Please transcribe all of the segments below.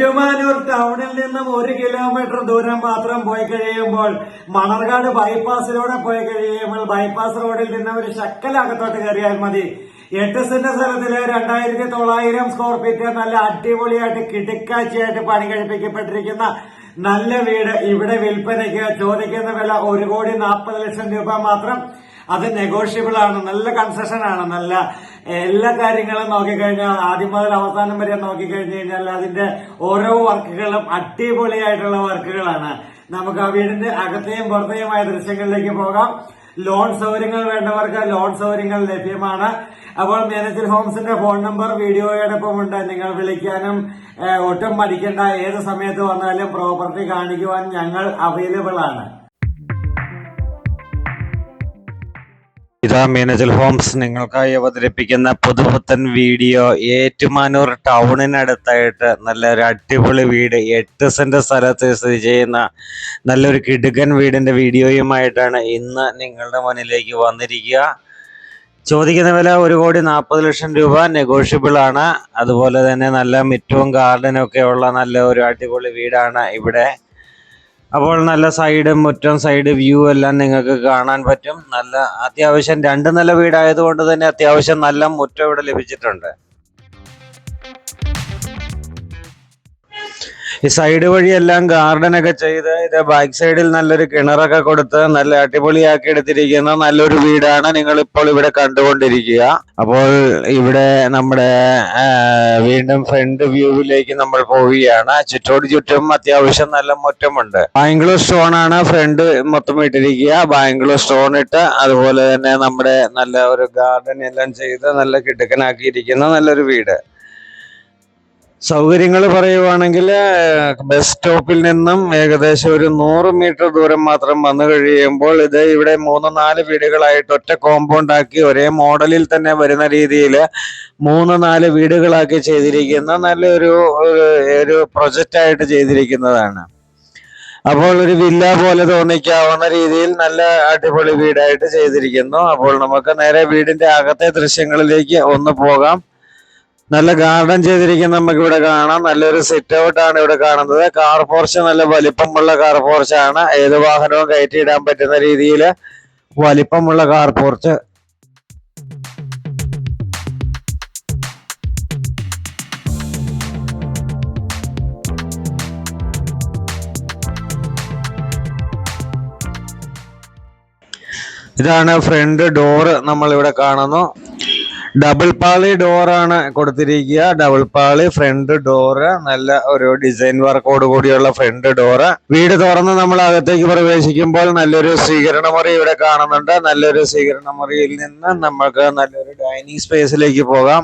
ഏറ്റുമാനൂർ ടൗണിൽ നിന്നും 1 കിലോമീറ്റർ ദൂരം മാത്രം പോയി കഴിയുമ്പോൾ മണർകാട് ബൈപ്പാസിലൂടെ പോയി കഴിയുമ്പോൾ ബൈപ്പാസ് റോഡിൽ നിന്ന് ഒരു ശക്കലകത്തോട്ട് കയറിയാൽ മതി. 8 സെന്റ് സ്ഥലത്തില് 2900 സ്ക്വയർ ഫീറ്റ് നല്ല അടിപൊളിയായിട്ട് കിടുക്കാച്ചിയായിട്ട് പണി കഴിപ്പിക്കപ്പെട്ടിരിക്കുന്ന നല്ല വീട് ഇവിടെ വിൽപ്പനയ്ക്ക്. ചോദിക്കുന്ന വില 1,40,00,000 രൂപ മാത്രം. അത് നെഗോഷ്യബിൾ ആണ്. നല്ല കൺസെഷൻ ആണ്. നല്ല എല്ലാ കാര്യങ്ങളും നോക്കിക്കഴിഞ്ഞാൽ ആദ്യം മുതൽ അവസാനം വരെ നോക്കിക്കഴിഞ്ഞു കഴിഞ്ഞാൽ അതിന്റെ ഓരോ വർക്കുകളും അടിപൊളിയായിട്ടുള്ള വർക്കുകളാണ്. നമുക്ക് ആ വീടിന്റെ അകത്തെയും പുറത്തെയുമായ ദൃശ്യങ്ങളിലേക്ക് പോകാം. ലോൺ സൗകര്യങ്ങൾ വേണ്ടവർക്ക് ലോൺ സൗകര്യങ്ങൾ ലഭ്യമാണ്. അപ്പോൾ മീനച്ചിൽ ഹോംസിന്റെ ഫോൺ നമ്പർ വീഡിയോയോടൊപ്പമുണ്ട്. നിങ്ങൾ വിളിക്കാനും ഒട്ടും മടിക്കേണ്ട. ഏത് സമയത്ത് വന്നാലും പ്രോപ്പർട്ടി കാണിക്കുവാൻ ഞങ്ങൾ അവൈലബിൾ ആണ്. ഇതാ മീനച്ചിൽ ഹോംസ് നിങ്ങൾക്കായി അവതരിപ്പിക്കുന്ന പുതുപുത്തൻ വീഡിയോ. ഏറ്റുമാനൂർ ടൗണിനടുത്തായിട്ട് നല്ലൊരു അടിപൊളി വീട് 8 സെന്റ് സ്ഥലത്ത് സ്ഥിതി ചെയ്യുന്ന നല്ലൊരു കിടുക്കൻ വീടിന്റെ വീഡിയോയുമായിട്ടാണ് ഇന്ന് നിങ്ങളുടെ മുന്നിലേക്ക് വന്നിരിക്കുക. ചോദിക്കുന്ന വില 1,40,00,000 രൂപ. നെഗോഷ്യബിൾ ആണ്. അതുപോലെ തന്നെ നല്ല മിറ്റവും ഗാർഡനും ഒക്കെ ഉള്ള നല്ല ഒരു അടിപൊളി വീടാണ് ഇവിടെ. അപ്പോൾ നല്ല മുറ്റം സൈഡ് വ്യൂ എല്ലാം നിങ്ങൾക്ക് കാണാൻ പറ്റും. നല്ല അത്യാവശ്യം 2 നില വീടായതുകൊണ്ട് തന്നെ അത്യാവശ്യം നല്ല മുറ്റം ഇവിടെ ലഭിച്ചിട്ടുണ്ട്. ഈ സൈഡ് വഴിയെല്ലാം ഗാർഡനൊക്കെ ചെയ്ത് ഇത് ബാക്ക് സൈഡിൽ നല്ലൊരു കിണറൊക്കെ കൊടുത്ത് നല്ല അടിപൊളിയാക്കി എടുത്തിരിക്കുന്ന നല്ലൊരു വീടാണ് നിങ്ങൾ ഇപ്പോൾ ഇവിടെ കണ്ടുകൊണ്ടിരിക്കുക. അപ്പോൾ ഇവിടെ നമ്മുടെ വീണ്ടും ഫ്രണ്ട് വ്യൂവിലേക്ക് നമ്മൾ പോവുകയാണ്. ചുറ്റും അത്യാവശ്യം നല്ല മുറ്റമുണ്ട്. ബാംഗ്ലൂർ സ്റ്റോൺ ആണ് ഫ്രണ്ട് മൊത്തം ഇട്ടിരിക്കുക. ബാംഗ്ലൂർ സ്റ്റോൺ ഇട്ട് അതുപോലെ തന്നെ നമ്മുടെ നല്ല ഒരു ഗാർഡൻ എല്ലാം ചെയ്ത് നല്ല കിടുക്കനാക്കിയിരിക്കുന്ന നല്ലൊരു വീട്. സൗകര്യങ്ങൾ പറയുവാണെങ്കിൽ ബസ് സ്റ്റോപ്പിൽ നിന്നും ഏകദേശം ഒരു 100 മീറ്റർ ദൂരം മാത്രം വന്നു കഴിയുമ്പോൾ ഇത് ഇവിടെ 3-4 വീടുകളായിട്ട് ഒറ്റ കോമ്പൗണ്ട് ആക്കി ഒരേ മോഡലിൽ തന്നെ വരുന്ന രീതിയിൽ 3-4 വീടുകളാക്കി ചെയ്തിരിക്കുന്ന നല്ലൊരു പ്രൊജക്റ്റ് ആയിട്ട് ചെയ്തിരിക്കുന്നതാണ്. അപ്പോൾ ഒരു വില്ല പോലെ തോന്നിക്കാവുന്ന രീതിയിൽ നല്ല അടിപൊളി വീടായിട്ട് ചെയ്തിരിക്കുന്നു. അപ്പോൾ നമുക്ക് നേരെ വീടിന്റെ അകത്തെ ദൃശ്യങ്ങളിലേക്ക് ഒന്ന് പോകാം. നല്ല ഗാർഡൻ ചെയ്തിരിക്കുന്ന നമുക്ക് ഇവിടെ കാണാം. നല്ലൊരു സിറ്റ് ഔട്ട് ആണ് ഇവിടെ കാണുന്നത്. കാർ പോർച്ച് നല്ല വലിപ്പമുള്ള കാർ പോർച്ചാണ്. ഏത് വാഹനവും കയറ്റിയിടാൻ പറ്റുന്ന രീതിയിൽ വലിപ്പമുള്ള കാർ പോർച്ച്. ഇതാണ് ഫ്രണ്ട് ഡോറ് നമ്മൾ ഇവിടെ കാണുന്നു. ഡബിൾ പാളി ഡോറാണ് കൊടുത്തിരിക്കുക. ഡബിൾ പാളി ഫ്രണ്ട് ഡോറ്. നല്ല ഒരു ഡിസൈൻ വർക്കോട് കൂടിയുള്ള ഫ്രണ്ട് ഡോറ്. വീട് തുറന്ന് നമ്മൾ അകത്തേക്ക് പ്രവേശിക്കുമ്പോൾ നല്ലൊരു സ്വീകരണമുറി ഇവിടെ കാണുന്നുണ്ട്. നല്ലൊരു സ്വീകരണമുറിയിൽ നിന്ന് നമുക്ക് നല്ലൊരു ഡൈനിങ് സ്പേസിലേക്ക് പോകാം.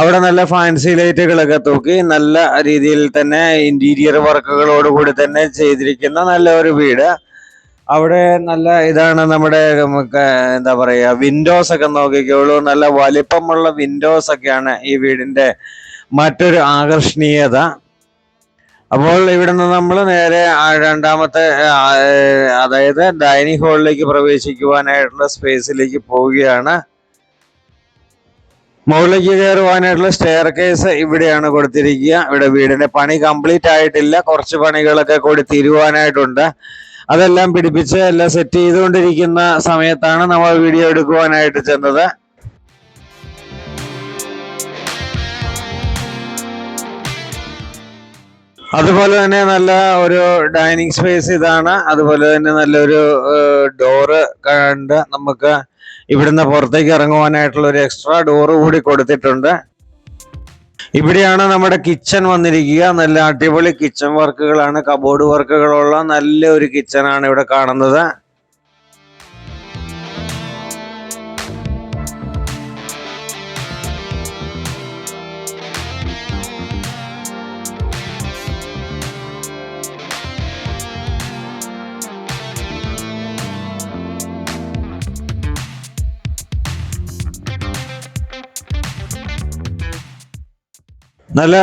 അവിടെ നല്ല ഫാൻസി ലൈറ്റുകളൊക്കെ തൂക്കി നല്ല രീതിയിൽ തന്നെ ഇന്റീരിയർ വർക്കുകളോടുകൂടി തന്നെ ചെയ്തിരിക്കുന്ന നല്ല ഒരു വീട്. അവിടെ നല്ല ഇതാണ് നമ്മുടെ എന്താ പറയാ വിൻഡോസ് ഒക്കെ നോക്കിക്കോളൂ. നല്ല വലിപ്പമുള്ള വിൻഡോസ് ഒക്കെയാണ് ഈ വീടിന്റെ മറ്റൊരു ആകർഷണീയത. അപ്പോൾ ഇവിടെ നിന്ന് നമ്മൾ നേരെ രണ്ടാമത്തെ അതായത് ഡൈനിങ് ഹാളിലേക്ക് പ്രവേശിക്കുവാനായിട്ടുള്ള സ്പേസിലേക്ക് പോവുകയാണ്. മുകളിലേക്ക് കയറുവാനായിട്ടുള്ള സ്റ്റെയർ കേസ് ഇവിടെയാണ് കൊടുത്തിരിക്കുക. ഇവിടെ വീടിന്റെ പണി കംപ്ലീറ്റ് ആയിട്ടില്ല. കുറച്ച് പണികളൊക്കെ കൂടി തീരുവാനായിട്ടുണ്ട്. അതെല്ലാം പിടിപ്പിച്ച് എല്ലാം സെറ്റ് ചെയ്തുകൊണ്ടിരിക്കുന്ന സമയത്താണ് നമ്മൾ വീഡിയോ എടുക്കുവാനായിട്ട് ചെന്നത്. അതുപോലെ തന്നെ നല്ല ഒരു ഡൈനിങ് സ്പേസ് ഇതാണ്. അതുപോലെ തന്നെ നല്ലൊരു ഡോറ് കണ്ട് നമുക്ക് ഇവിടുന്ന് പുറത്തേക്ക് ഇറങ്ങുവാനായിട്ടുള്ള ഒരു എക്സ്ട്രാ ഡോറ് കൂടി കൊടുത്തിട്ടുണ്ട്. ഇവിടെയാണ് നമ്മുടെ കിച്ചൺ വന്നിരിക്കുക. നല്ല അടിപൊളി കിച്ചൺ വർക്കുകളാണ്. കബോർഡ് വർക്കുകളുള്ള നല്ലൊരു കിച്ചണാണ് ഇവിടെ കാണുന്നത്. നല്ല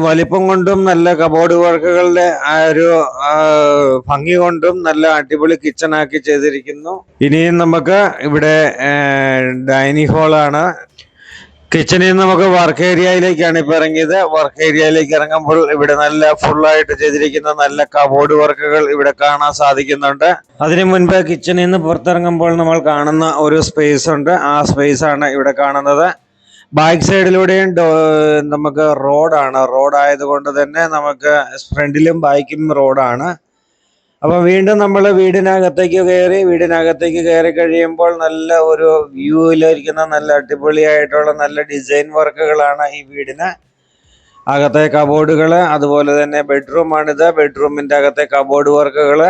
വലിപ്പം കൊണ്ടും നല്ല കബോർഡ് വർക്കുകളുടെ ആ ഒരു ഭംഗി കൊണ്ടും നല്ല അടിപൊളി കിച്ചൺ ആക്കി ചെയ്തിരിക്കുന്നു. ഇനിയും നമുക്ക് ഇവിടെ ഡൈനിങ് ഹാളാണ്. കിച്ചണിൽ നിന്ന് നമുക്ക് വർക്ക് ഏരിയയിലേക്കാണ് ഇപ്പൊ ഇറങ്ങിയത്. വർക്ക് ഏരിയയിലേക്ക് ഇറങ്ങുമ്പോൾ ഇവിടെ നല്ല ഫുള്ളായിട്ട് ചെയ്തിരിക്കുന്ന നല്ല കബോർഡ് വർക്കുകൾ ഇവിടെ കാണാൻ സാധിക്കുന്നുണ്ട്. അതിനു മുൻപ് കിച്ചണിൽ നിന്ന് പുറത്തിറങ്ങുമ്പോൾ നമ്മൾ കാണുന്ന ഒരു സ്പേസ് ഉണ്ട്. ആ സ്പേസ് ആണ് ഇവിടെ കാണുന്നത്. ബാക്ക് സൈഡിലൂടെയും നമുക്ക് റോഡാണ്. റോഡ് ആയതുകൊണ്ട് തന്നെ നമുക്ക് ഫ്രണ്ടിലും ബാക്കിലും റോഡാണ്. അപ്പൊ വീണ്ടും നമ്മൾ വീടിനകത്തേക്ക് കയറി കഴിയുമ്പോൾ നല്ല ഒരു വ്യൂവിലിരിക്കുന്ന നല്ല അടിപൊളിയായിട്ടുള്ള നല്ല ഡിസൈൻ വർക്കുകളാണ് ഈ വീടിന്. അകത്തെ കബോർഡുകൾ, അതുപോലെ തന്നെ ബെഡ്റൂമാണിത്. ബെഡ്റൂമിന്റെ അകത്തെ കബോർഡ് വർക്കുകൾ.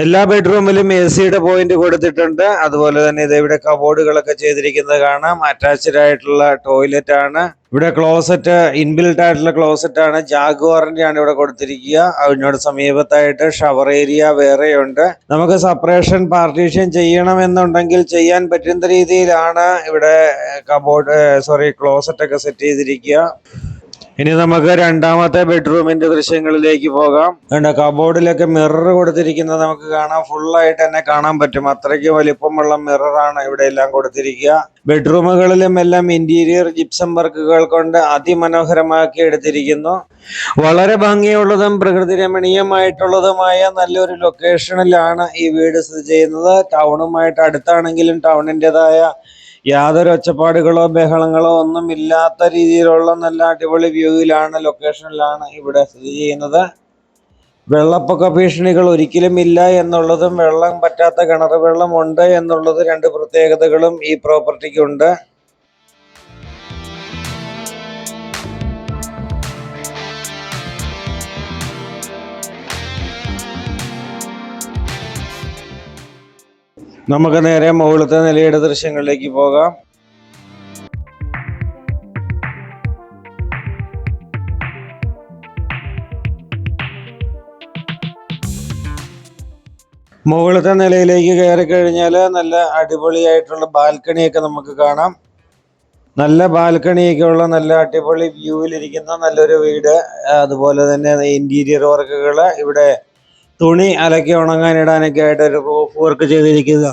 എല്ലാ ബെഡ്റൂമിലും AC പോയിന്റ് കൊടുത്തിട്ടുണ്ട്. അതുപോലെ തന്നെ ഇവിടെ കബോർഡുകളൊക്കെ ചെയ്തിരിക്കുന്നത് കാണാം. അറ്റാച്ച്ഡ് ആയിട്ടുള്ള ടോയ്ലറ്റ് ആണ്. ഇവിടെ ക്ലോസറ്റ്, ഇൻബിൽറ്റ് ആയിട്ടുള്ള ക്ലോസറ്റ് ആണ്. ജാഗ്വാറിന്റെ ആണ് ഇവിടെ കൊടുത്തിരിക്കുക. അതിനോട് സമീപത്തായിട്ട് ഷവർ ഏരിയ വേറെയുണ്ട്. നമുക്ക് സെപ്പറേഷൻ പാർട്ടീഷൻ ചെയ്യണമെന്നുണ്ടെങ്കിൽ ചെയ്യാൻ പറ്റുന്ന രീതിയിലാണ് ഇവിടെ ക്ലോസറ്റ് ഒക്കെ സെറ്റ് ചെയ്തിരിക്കുക. ഇനി നമുക്ക് രണ്ടാമത്തെ ബെഡ്റൂമിന്റെ ദൃശ്യങ്ങളിലേക്ക് പോകാം. കബോർഡിലൊക്കെ മിറർ കൊടുത്തിരിക്കുന്നത് നമുക്ക് കാണാം. ഫുള്ളായിട്ട് തന്നെ കാണാൻ പറ്റും. അത്രയ്ക്ക് വലിപ്പമുള്ള മിററാണ് ഇവിടെ എല്ലാം കൊടുത്തിരിക്കുക. ബെഡ്റൂമുകളിലും എല്ലാം ഇന്റീരിയർ ജിപ്സം വർക്കുകൾ കൊണ്ട് അതിമനോഹരമാക്കി എടുത്തിരിക്കുന്നു. വളരെ ഭംഗിയുള്ളതും പ്രകൃതി രമണീയമായിട്ടുള്ളതുമായ നല്ലൊരു ലൊക്കേഷനിലാണ് ഈ വീട് സ്ഥിതി ചെയ്യുന്നത്. ടൗണുമായിട്ട് അടുത്താണെങ്കിലും ടൗണിൻ്റെതായ യാതൊരു ഒച്ചപ്പാടുകളോ ബഹളങ്ങളോ ഒന്നും ഇല്ലാത്ത രീതിയിലുള്ള നല്ല അടിപൊളി വ്യൂവിലാണ്, ലൊക്കേഷനിലാണ് ഇവിടെ സ്ഥിതി ചെയ്യുന്നത്. വെള്ളപ്പൊക്ക ഭീഷണികൾ ഒരിക്കലും ഇല്ല എന്നുള്ളതും വെള്ളം പറ്റാത്ത കിണർ വെള്ളം ഉണ്ട് എന്നുള്ളത് രണ്ട് പ്രത്യേകതകളും ഈ പ്രോപ്പർട്ടിക്കുണ്ട്. നമുക്ക് നേരെ മുകളിലത്തെ നിലയുടെ ദൃശ്യങ്ങളിലേക്ക് പോകാം. മുകളിലത്തെ നിലയിലേക്ക് കയറി കഴിഞ്ഞാൽ നല്ല അടിപൊളിയായിട്ടുള്ള ബാൽക്കണിയൊക്കെ നമുക്ക് കാണാം. നല്ല ബാൽക്കണിയൊക്കെ ഉള്ള നല്ല അടിപൊളി വ്യൂവിലിരിക്കുന്ന നല്ലൊരു വീട്. അതുപോലെ തന്നെ ഇന്റീരിയർ വർക്കുകൾ, ഇവിടെ തുണി അലക്കി ഉണങ്ങാനിടാനൊക്കെ ആയിട്ട് ഒരു റൂഫ് വർക്ക് ചെയ്തിരിക്കുക.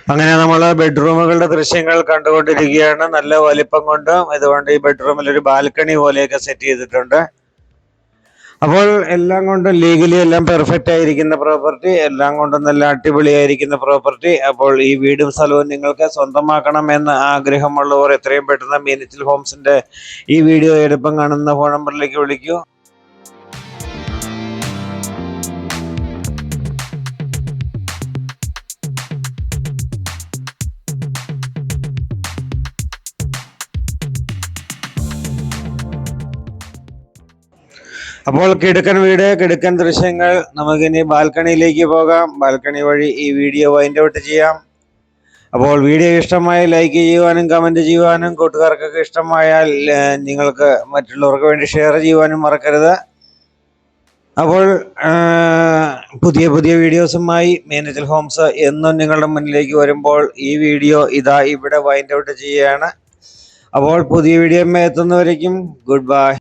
അങ്ങനെ നമ്മൾ ബെഡ്റൂമുകളുടെ ദൃശ്യങ്ങൾ കണ്ടുകൊണ്ടിരിക്കുകയാണ്. നല്ല വലിപ്പം കൊണ്ടും ഇതുകൊണ്ട് ഈ ബെഡ്റൂമിൽ ഒരു ബാൽക്കണി പോലെയൊക്കെ സെറ്റ് ചെയ്തിട്ടുണ്ട്. അപ്പോൾ എല്ലാം കൊണ്ടും ലീഗലി എല്ലാം പെർഫെക്റ്റ് ആയിരിക്കുന്ന പ്രോപ്പർട്ടി, എല്ലാം കൊണ്ടും നല്ല അടിപൊളിയായിരിക്കുന്ന പ്രോപ്പർട്ടി. അപ്പോൾ ഈ വീടും സ്ഥലവും നിങ്ങൾക്ക് സ്വന്തമാക്കണം എന്ന് ആഗ്രഹമുള്ളവർ എത്രയും പെട്ടെന്ന് മീനച്ചിൽ ഹോംസിന്റെ ഈ വീഡിയോ എടുപ്പം കാണുന്ന ഫോൺ നമ്പറിലേക്ക് വിളിക്കൂ. അപ്പോൾ കിടുക്കൻ വീട്, കിടുക്കൻ ദൃശ്യങ്ങൾ. നമുക്കിനി ബാൽക്കണിയിലേക്ക് പോകാം. ബാൽക്കണി വഴി ഈ വീഡിയോ വൈൻഡ് ഔട്ട് ചെയ്യാം. അപ്പോൾ വീഡിയോ ഇഷ്ടമായി ലൈക്ക് ചെയ്യുവാനും കമന്റ് ചെയ്യുവാനും, കൂട്ടുകാർക്കൊക്കെ ഇഷ്ടമായാൽ നിങ്ങൾക്ക് മറ്റുള്ളവർക്ക് വേണ്ടി ഷെയർ ചെയ്യുവാനും മറക്കരുത്. അപ്പോൾ പുതിയ പുതിയ വീഡിയോസുമായി മീനച്ചിൽ ഹോംസ് എന്നും നിങ്ങളുടെ മുന്നിലേക്ക് വരുമ്പോൾ ഈ വീഡിയോ ഇതാ ഇവിടെ വൈൻഡ് ഔട്ട് ചെയ്യുകയാണ്. അപ്പോൾ പുതിയ വീഡിയോ എത്തുന്നവരേക്കും ഗുഡ് ബൈ.